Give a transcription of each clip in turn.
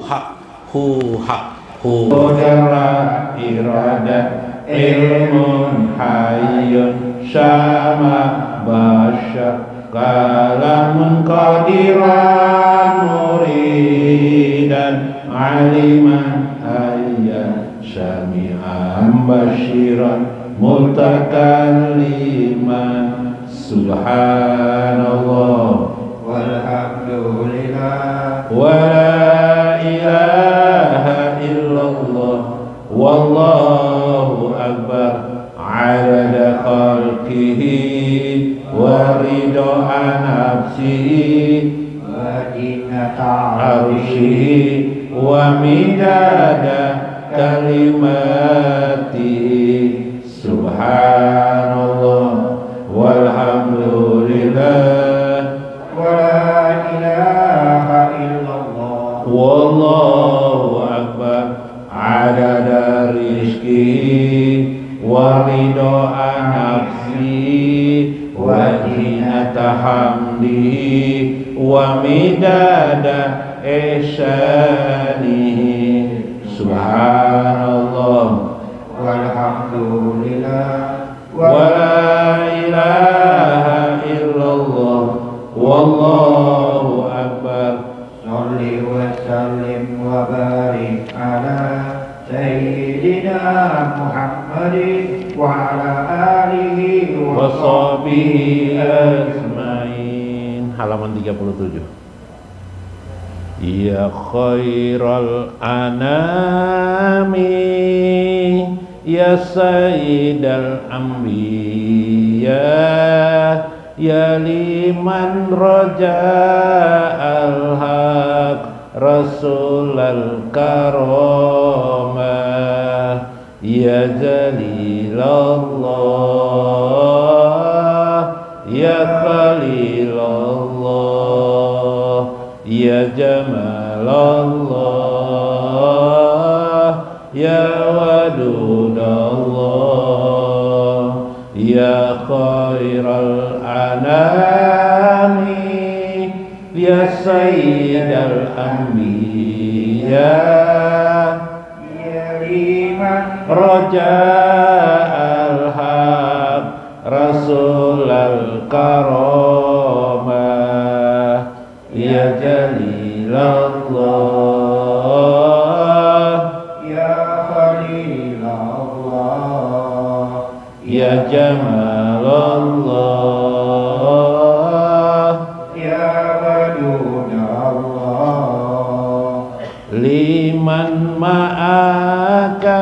hak hu Qudra iradat ilmun hayyun sama basyar kalamun qadiran muridan aliman ayyan syami'an basyiran mutakalliman subhanallah walhamdulillah wa la ilaha illallah wallahu akbar adada khalqihi wa ridha nafsihi wa zinata arsyihi wa midada kalimatihi subhanallah walhamdulillah wa la ilaha illallah wallahu akbar adada rizqihi wa ridha nafsihi wa zinata hamdihi wa midada ihsanihi subhanallah walhamdulillah wa la ilaha illallah wallahu akbar sholli wa sallim wa barik ala sayyidina Muhammadin wa ala alihi wa wa sahbihi ajmain. Halaman 37. Ya khairal anami ya sayyidal anbiya ya liman raja'al haq rasulal karamah ya jalilallah ya khalilallah ya jamalallah ya wadudallah ya khairal anami ya sayyidal anbiya ya liman raja'al haq rasulal karamah ya jalilallah ya khalilullah ya jamalallah ya wadudallah liman ma'aka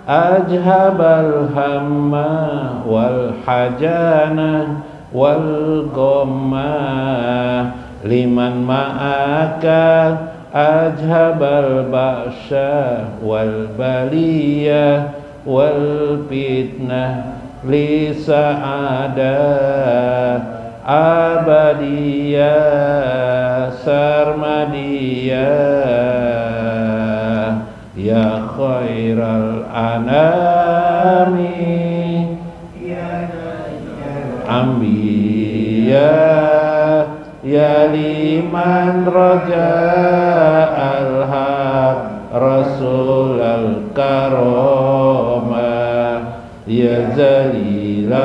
ajhabal hamma wal hajana wal ghamma liman ma'aka ajhabal ba'sya wal baliyah wal fitnah li sa'adah abadiyah sarmadiyah ya khairal anami anbiya ya liman raja'al haq rasulal karamah ya zalilallah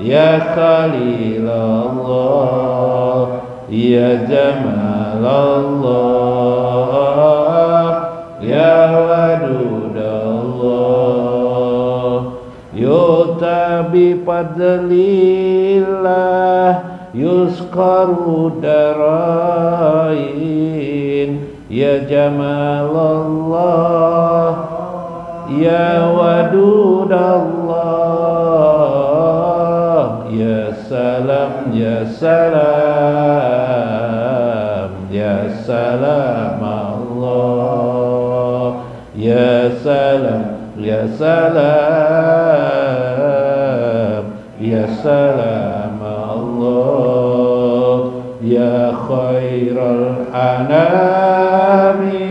ya khalilallah ya jamalallah ya wadudallah yuta bi fadlillah yuskaru darain ya jamalallah ya wadudallah ya salam ya salam ya salam Allah ya salam ya salam ya salam Allah ya khairal anami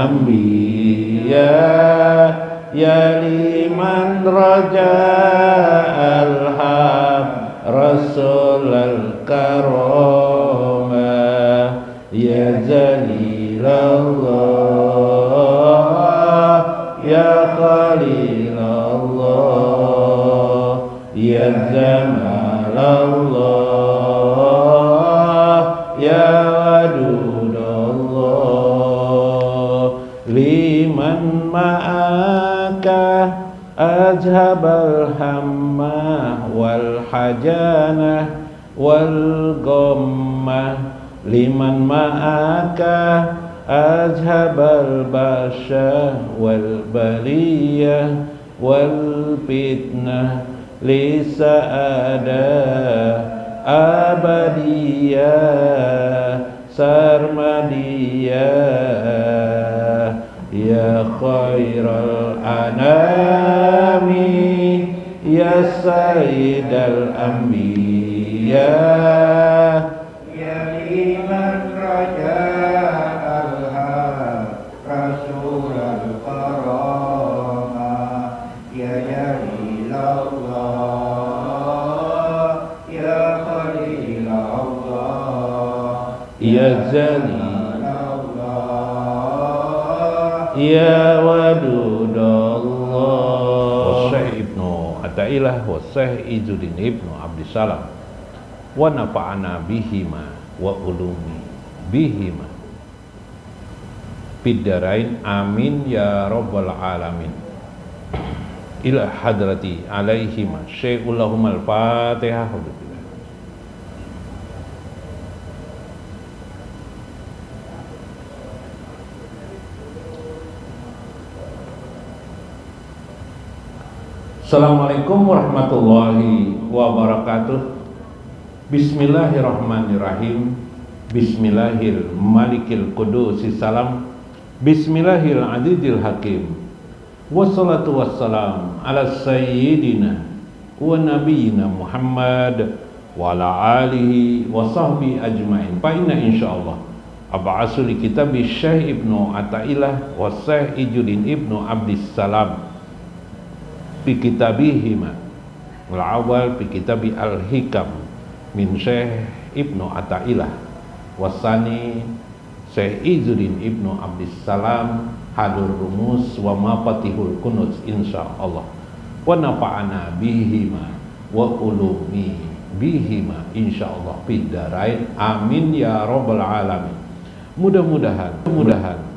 anbiya ya liman raja'al haq Rasulal karamah ya Jalilallah ya Khalilallah ya Jamalallah ya Wadudallah liman ma'aka ajhabal hammah wal hajanah wal ghammah liman ma'aka ajhabal basyah wal baliyah wal fitnah li sa'adah abadiyah sarmadiyah ya khairal anami ya sayyidal anbiya ya liman raja al-haq rasul al-karamah ya Jalilallah ya Khalilallah ya Jalilallah ya Wadudallah. Syekh Ibnu Athaillah wa Syekh Izzuddin Ibnu Abdissalam wa nafa'ana bihima wa ulumi bihima biddarain amin ya rabbal alamin. Ila hadrati alaihima syai'ullahumul fatihah. Assalamualaikum warahmatullahi wabarakatuh. Bismillahirrahmanirrahim. Bismillahil malikil qudusis salam. Bismillahil azizil hakim. Wassalatu wassalam ala sayyidina wa nabiyyina Muhammad wa ala alihi wa sahbihi ajmain. Fa inna insyaallah ab'asu li kitabi Syekh Ibnu Athaillah wa Syekh Izzuddin Ibnu Abdissalam fi kitabihima wal awal fi kitabi al-hikam min Syekh Ibnu Athaillah wasani Syekh Izzuddin Ibnu Abdissalam hadur rumus wa mafatihul kunuz insyaallah wa nafa'ana bihima wa ulumi bihima insyaallah biddarain amin ya rabbal alamin. Mudah-mudahan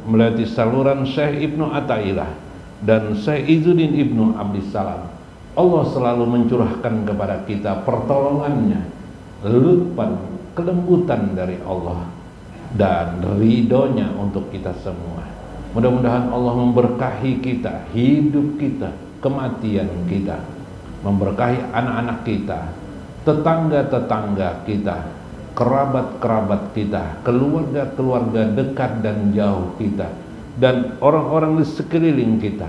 melalui saluran Syekh Ibnu Athaillah dan Syekh Izzuddin Ibnu Abdissalam Allah selalu mencurahkan kepada kita pertolongannya, lutfan, kelembutan dari Allah dan ridhonya untuk kita semua. Mudah-mudahan Allah memberkahi kita, hidup kita, kematian kita, memberkahi anak-anak kita, tetangga-tetangga kita, kerabat-kerabat kita, keluarga-keluarga dekat dan jauh kita, dan orang-orang di sekeliling kita.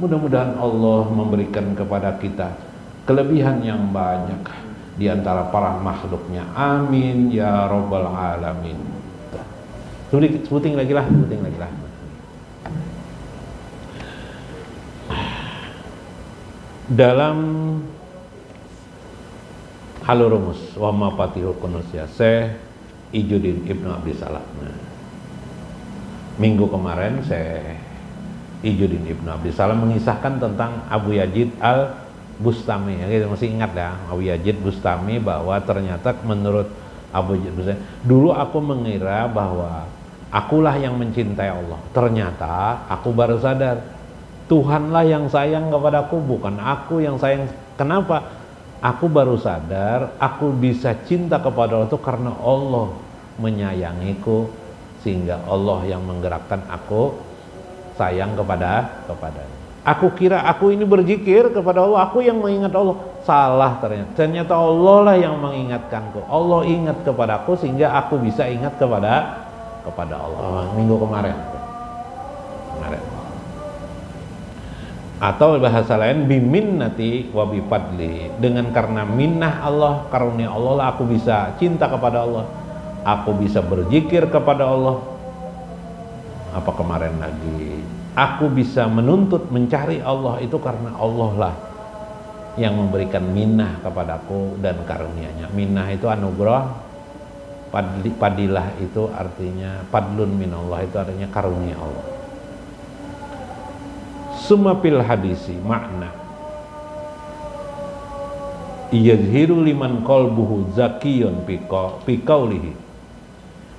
Mudah-mudahan Allah memberikan kepada kita kelebihan yang banyak di antara para makhluknya. Amin ya rabbal alamin. Sebuting lagi lah. Dalam Halurumus wa mafatihul kunuz ya Syekh Izzuddin Ibnu Abdissalam. Minggu kemarin Syekh Izzuddin Ibnu Abdissalam mengisahkan tentang Abu Yazid al-Bustami. Ya, kita masih ingat ya, Abu Yazid Bustami, bahwa ternyata menurut Abu Yazid Bustami, dulu aku mengira bahwa akulah yang mencintai Allah. Ternyata aku baru sadar Tuhanlah yang sayang kepadaku, bukan aku yang sayang. Kenapa? Aku baru sadar aku bisa cinta kepada Allah itu karena Allah menyayangiku, sehingga Allah yang menggerakkan aku sayang kepadanya. Aku kira aku ini berzikir kepada Allah, aku yang mengingat Allah. Salah ternyata Allah lah yang mengingatkanku. Allah ingat kepadaku sehingga aku bisa ingat kepada Allah. Minggu kemarin. Atau bahasa lain biminnati wa bifadli, dengan karena minnah Allah, karunia Allah lah aku bisa cinta kepada Allah, aku bisa berzikir kepada Allah. Apa kemarin lagi, aku bisa menuntut mencari Allah itu karena Allah lah yang memberikan minnah kepadaku dan karunia-Nya. Minnah itu anugerah, padilah itu artinya padlun minallah, itu artinya karunia Allah. Summa fil hadisi makna yazhiru liman qalbuhu zakiyun fi qaulihi.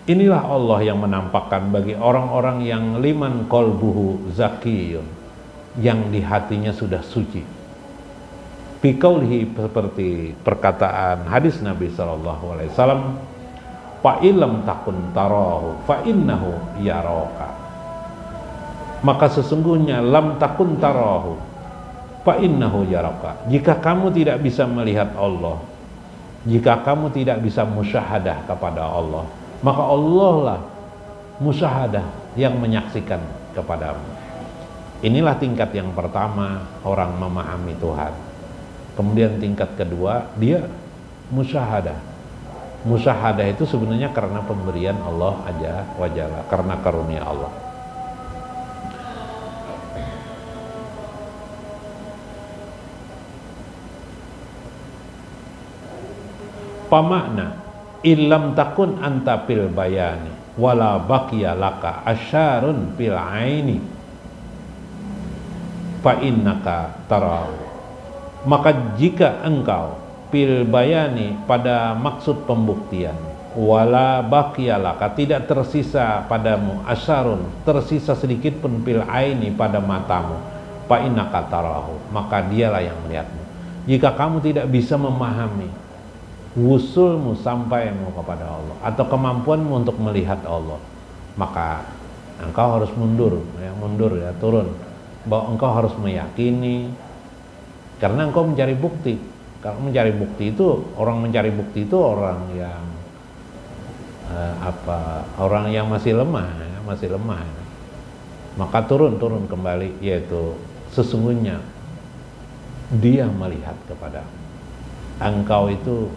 Inilah Allah yang menampakkan bagi orang-orang yang liman qalbuhu zakiyun, yang di hatinya sudah suci. Fi qaulihi, seperti perkataan hadis Nabi sallallahu alaihi wasallam, fa illam takun tarahu fa innahu yaraka. Maka sesungguhnya lam takun tarahu fa innahu yaraka. Jika kamu tidak bisa melihat Allah, jika kamu tidak bisa musyahadah kepada Allah, maka Allah lah musyahadah yang menyaksikan kepadamu. Inilah tingkat yang pertama orang memahami Tuhan. Kemudian tingkat kedua, dia musyahadah. Musyahadah itu sebenarnya karena pemberian Allah aja wajalla, karena karunia Allah. Pamakna illam takun anta fil bayani wala baqiya laka asyarun fil aini fa innaka tarahu. Maka jika engkau fil bayani pada maksud pembuktian, wala baqiya laka tidak tersisa padamu asyarun, tersisa sedikit pun fil aini pada matamu, fa innaka tarahu, maka dialah yang melihatmu. Jika kamu tidak bisa memahami wusulmu sampaimu kepada Allah atau kemampuanmu untuk melihat Allah, maka engkau harus mundur ya, turun, bahwa engkau harus meyakini, karena engkau mencari bukti. Kalau mencari bukti itu, orang mencari bukti itu orang yang orang yang masih lemah ya. Maka turun kembali, yaitu sesungguhnya dia melihat kepadamu. Engkau itu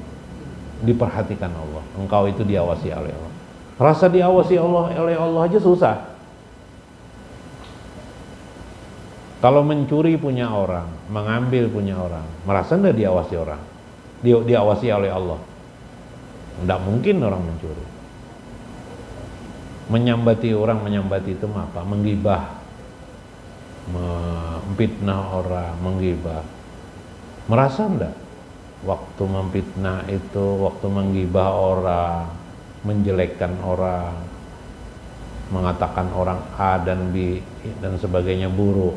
diperhatikan Allah, engkau itu diawasi oleh Allah. Rasa diawasi oleh Allah aja susah. Kalau mencuri punya orang, mengambil punya orang, merasa enggak diawasi orang? Diawasi oleh Allah. Enggak mungkin orang mencuri. Menyambati orang, menyambati itu apa? Menggibah, memfitnah orang, menggibah. Merasa enggak? Waktu memfitnah itu, waktu menggibah orang, menjelekkan orang, mengatakan orang A dan B dan sebagainya buruk,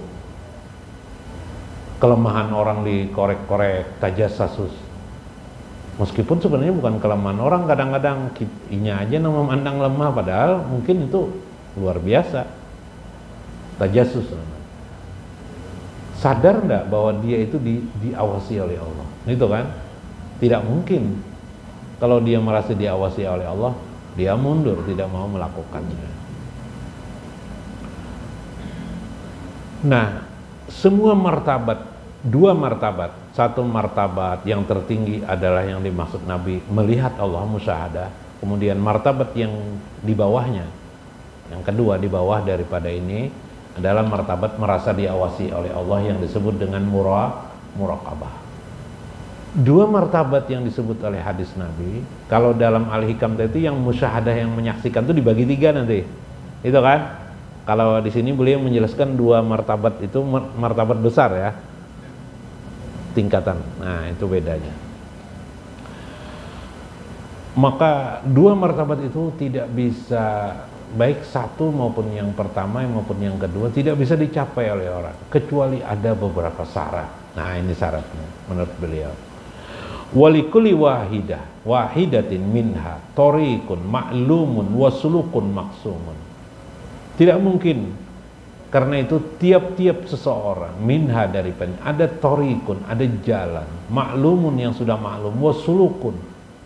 kelemahan orang dikorek-korek, tajassasus. Meskipun sebenarnya bukan kelemahan orang, kadang-kadang kitanya aja yang memandang lemah, padahal mungkin itu luar biasa. Tajassus. Sadar enggak bahwa dia itu diawasi oleh Allah? Itu kan? Tidak mungkin. Kalau dia merasa diawasi oleh Allah, dia mundur, tidak mau melakukannya. Nah, semua martabat, dua martabat, satu martabat yang tertinggi adalah yang dimaksud Nabi, melihat Allah, musyahadah. Kemudian martabat yang di bawahnya, yang kedua di bawah daripada ini adalah martabat merasa diawasi oleh Allah yang disebut dengan muraqabah. Dua martabat yang disebut oleh hadis Nabi, kalau dalam Al-Hikam itu yang musyahadah, yang menyaksikan itu dibagi tiga nanti, itu kan? Kalau di sini beliau menjelaskan dua martabat itu martabat besar ya, tingkatan. Nah itu bedanya. Maka dua martabat itu tidak bisa, baik satu maupun yang pertama maupun yang kedua, tidak bisa dicapai oleh orang kecuali ada beberapa syarat. Nah ini syaratnya menurut beliau. Walikulli wahidatin minha tariqun ma'lumun wasulukun maksumun. Tidak mungkin, karena itu tiap-tiap seseorang minha dari ada tariqun, ada jalan ma'lumun yang sudah maklum, wasulukun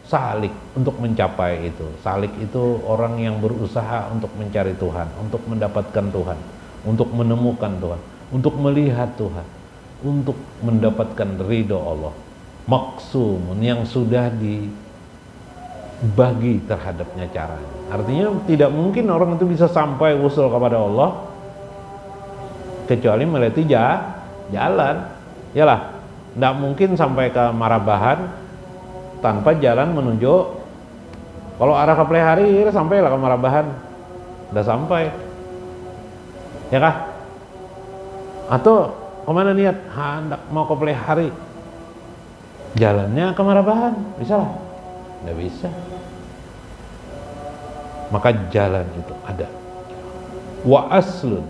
salik untuk mencapai itu. Salik itu orang yang berusaha untuk mencari Tuhan, untuk mendapatkan Tuhan, untuk menemukan Tuhan, untuk melihat Tuhan, untuk mendapatkan ridho Allah. Maksumun yang sudah dibagi terhadapnya caranya. Artinya tidak mungkin orang itu bisa sampai usul kepada Allah kecuali melewati jalan. Yalah, Nggak mungkin sampai ke Marabahan tanpa jalan menuju, kalau arah ke Plehari sampai lah ke Marabahan, udah sampai, ya kah? Atau kemana niat? Hendak mau ke Plehari, jalannya ke Marabahan, bisa lah? Nggak bisa. Maka jalan itu ada. Wa aslun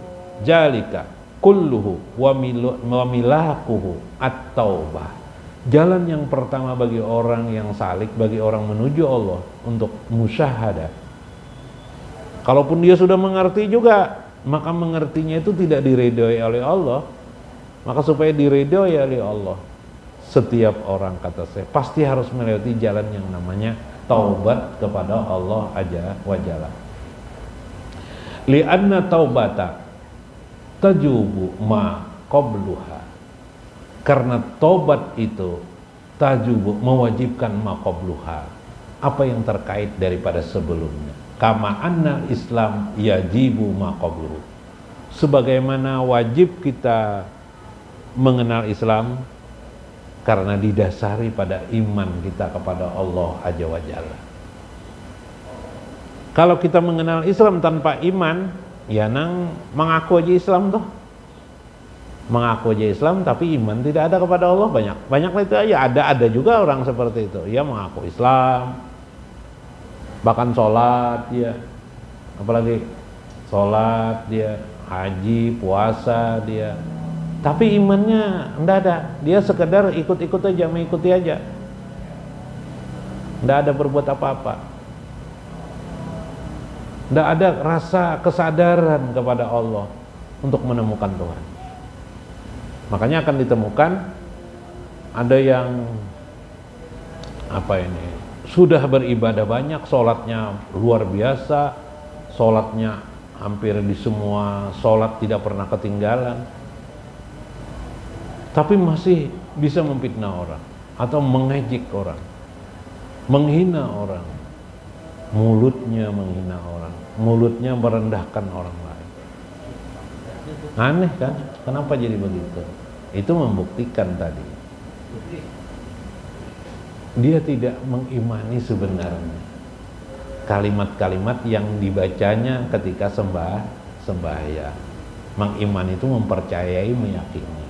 jalika kulluhu wa milakuhu at-taubah. Jalan yang pertama bagi orang yang salik, bagi orang menuju Allah untuk musyahadah. Kalaupun dia sudah mengerti juga, maka mengertinya itu tidak diridhoi oleh Allah. Maka supaya diridhoi oleh Allah, setiap orang, kata saya, pasti harus melewati jalan yang namanya taubat kepada Allah Azza wa Jalla. Li'anna taubata tajubu ma qabluha. Karena taubat itu tajubu, mewajibkan ma qabluha, apa yang terkait daripada sebelumnya. Kama anna Islam yajibu ma qabluhu. Sebagaimana wajib kita mengenal Islam karena didasari pada iman kita kepada Allah Azza wa Jalla. Kalau kita mengenal Islam tanpa iman, ya nang mengaku aja Islam tuh, mengaku aja Islam tapi iman tidak ada kepada Allah, banyak itu aja. Ada juga orang seperti itu, ya mengaku Islam, bahkan sholat dia, apalagi sholat dia, haji, puasa dia, tapi imannya enggak ada. Dia sekedar ikut-ikut aja, mengikuti aja, enggak ada berbuat apa-apa. Tidak ada rasa kesadaran kepada Allah untuk menemukan Tuhan. Makanya akan ditemukan ada yang sudah beribadah banyak, sholatnya luar biasa, sholatnya hampir di semua sholat tidak pernah ketinggalan, tapi masih bisa memfitnah orang atau mengejek orang, menghina orang. Mulutnya menghina orang, mulutnya merendahkan orang lain. Aneh kan? Kenapa jadi begitu? Itu membuktikan tadi dia tidak mengimani sebenarnya kalimat-kalimat yang dibacanya ketika sembahyang. Mengimani itu mempercayai, meyakini.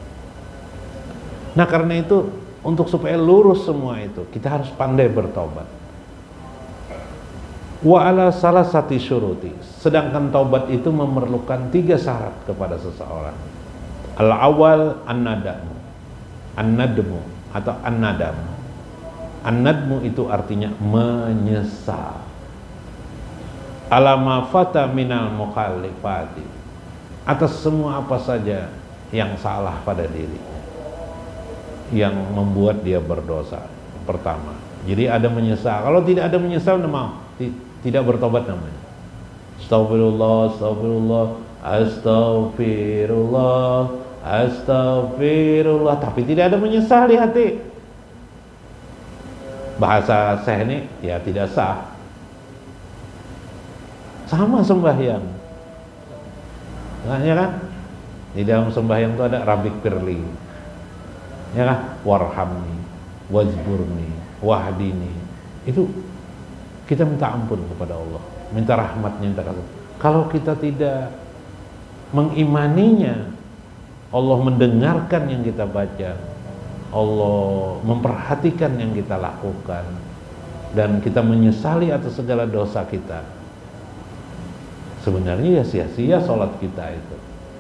Nah karena itu, untuk supaya lurus semua itu, kita harus pandai bertobat. Wa ala salasati syuruti. Sedangkan taubat itu memerlukan 3 syarat kepada seseorang. Al-awwal an-nadamu. An-nadmu atau an-nadam. An-nadmu itu artinya menyesal. Ala ma fata minal mukhalifati. Atas semua apa saja yang salah pada dirinya, yang membuat dia berdosa. Pertama. Jadi ada menyesal. Kalau tidak ada menyesal, tidak bertobat namanya. Astagfirullah, astagfirullah, astagfirullah, astagfirullah, tapi tidak ada menyesal di hati. Bahasa saya ini ya tidak sah. Sama sembahyang. Ya kan? Di dalam sembahyang itu ada Rabbik firli. Ya kan? Warhamni, wajburni, wahdini. Itu kita minta ampun kepada Allah, minta rahmatnya, minta kasih. Kalau kita tidak mengimaninya, Allah mendengarkan yang kita baca, Allah memperhatikan yang kita lakukan, dan kita menyesali atas segala dosa kita. Sebenarnya ya sia-sia sholat kita itu.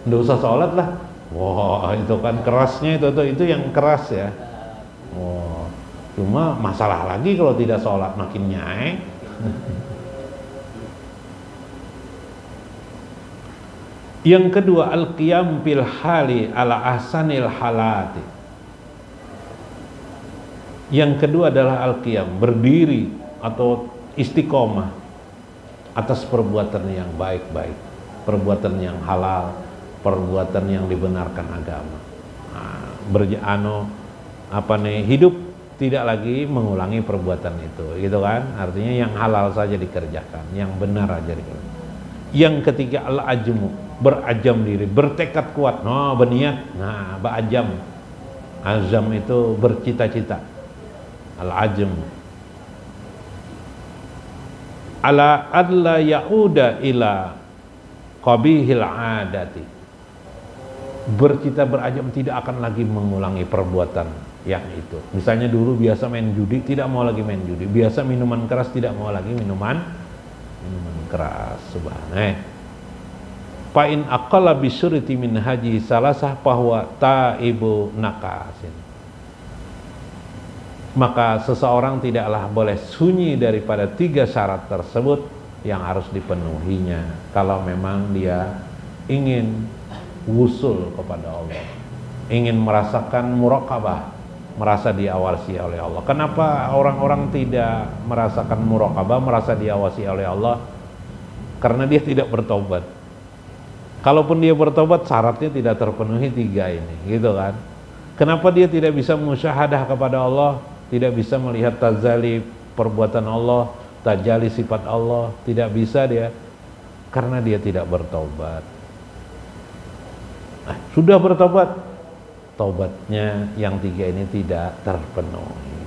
Nggak usah sholat lah. Wah itu kan kerasnya itu yang keras ya. Wah, cuma masalah lagi kalau tidak sholat makin nyai. Yang kedua, al-qiyam bil hali ala ahsanil halati. Yang kedua adalah al-qiyam, berdiri atau istiqomah atas perbuatan yang baik-baik, perbuatan yang halal, perbuatan yang dibenarkan agama. Hidup tidak lagi mengulangi perbuatan itu, gitu kan? Artinya yang halal saja dikerjakan, yang benar aja dikerjakan. Yang ketiga al-ajmu, berajam diri, bertekad kuat, berniat, berajam, Azam itu bercita-cita. Al-azm. Ala adla yauda ila qabihil adati. Bercita berazam tidak akan lagi mengulangi perbuatan yang itu. Misalnya dulu biasa main judi, tidak mau lagi main judi. Biasa minuman keras, tidak mau lagi minuman keras. Subhanallah. Fa in aqalla bisyurti min haji salasah bahwa taibu nakasin. Maka seseorang tidaklah boleh sunyi daripada 3 syarat tersebut yang harus dipenuhinya kalau memang dia ingin wusul kepada Allah, ingin merasakan muraqabah, merasa diawasi oleh Allah. Kenapa orang-orang tidak merasakan muraqabah, merasa diawasi oleh Allah? Karena dia tidak bertobat. Kalaupun dia bertobat, syaratnya tidak terpenuhi 3 ini, gitu kan? Kenapa dia tidak bisa musyahadah kepada Allah, tidak bisa melihat tazali perbuatan Allah, tajali sifat Allah, tidak bisa dia, karena dia tidak bertobat. Nah, sudah bertobat, taubatnya yang 3 ini tidak terpenuhi.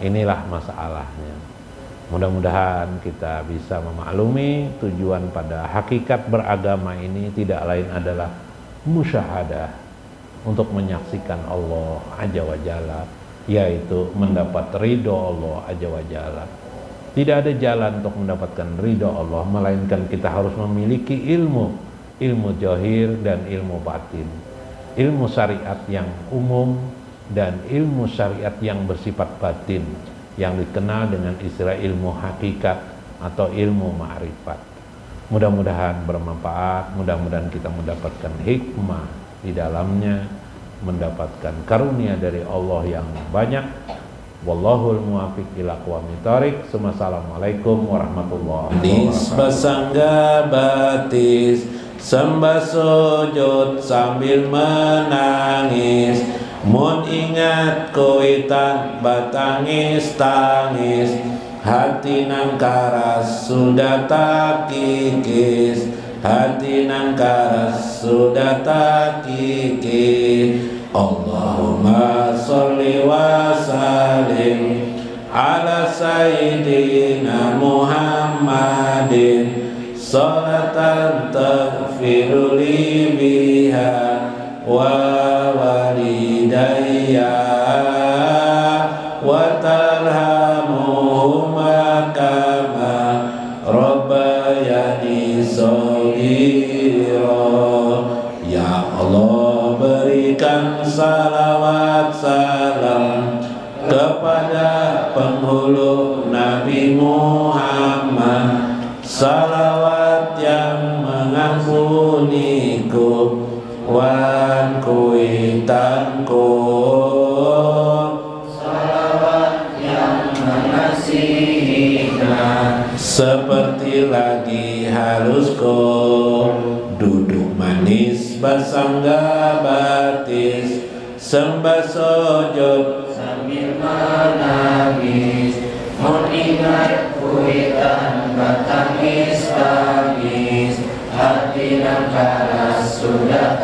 Inilah masalahnya. Mudah-mudahan kita bisa memaklumi tujuan pada hakikat beragama ini tidak lain adalah musyahadah, untuk menyaksikan Allah Azza wa Jalla, yaitu mendapat ridho Allah Azza wa Jalla. Tidak ada jalan untuk mendapatkan ridho Allah melainkan kita harus memiliki ilmu zahir dan ilmu batin, ilmu syariat yang umum dan ilmu syariat yang bersifat batin, yang dikenal dengan istilah ilmu hakikat atau ilmu ma'rifat. Mudah-mudahan bermanfaat, mudah-mudahan kita mendapatkan hikmah di dalamnya, mendapatkan karunia dari Allah yang banyak. Wallahul muwaffiq ila aqwamit thoriq. Assalamualaikum warahmatullahi wabarakatuh. Basangga batis, sembah sujud sambil menangis, mun ingat kuitan batangis tangis, hati nang karas sudah tak kikis, hati nang karas sudah tak kikis. Allahumma sholli wa sallim ala sayyidina Muhammadin, salatan taghfiru li biha wa walidayya wa tarhamuhuma kama rabbayani shaghira. Ya Allah, berikan salawat salam kepada penghulu Nabi Muhammad, salawat yang mengampuniku wan kuitanku, salawat yang mengasihinya, seperti lagi halusku duduk manis basangga batis, sembah sujud sambil menangis, mengingat kuitan batangis tangis, hati nang karas sudah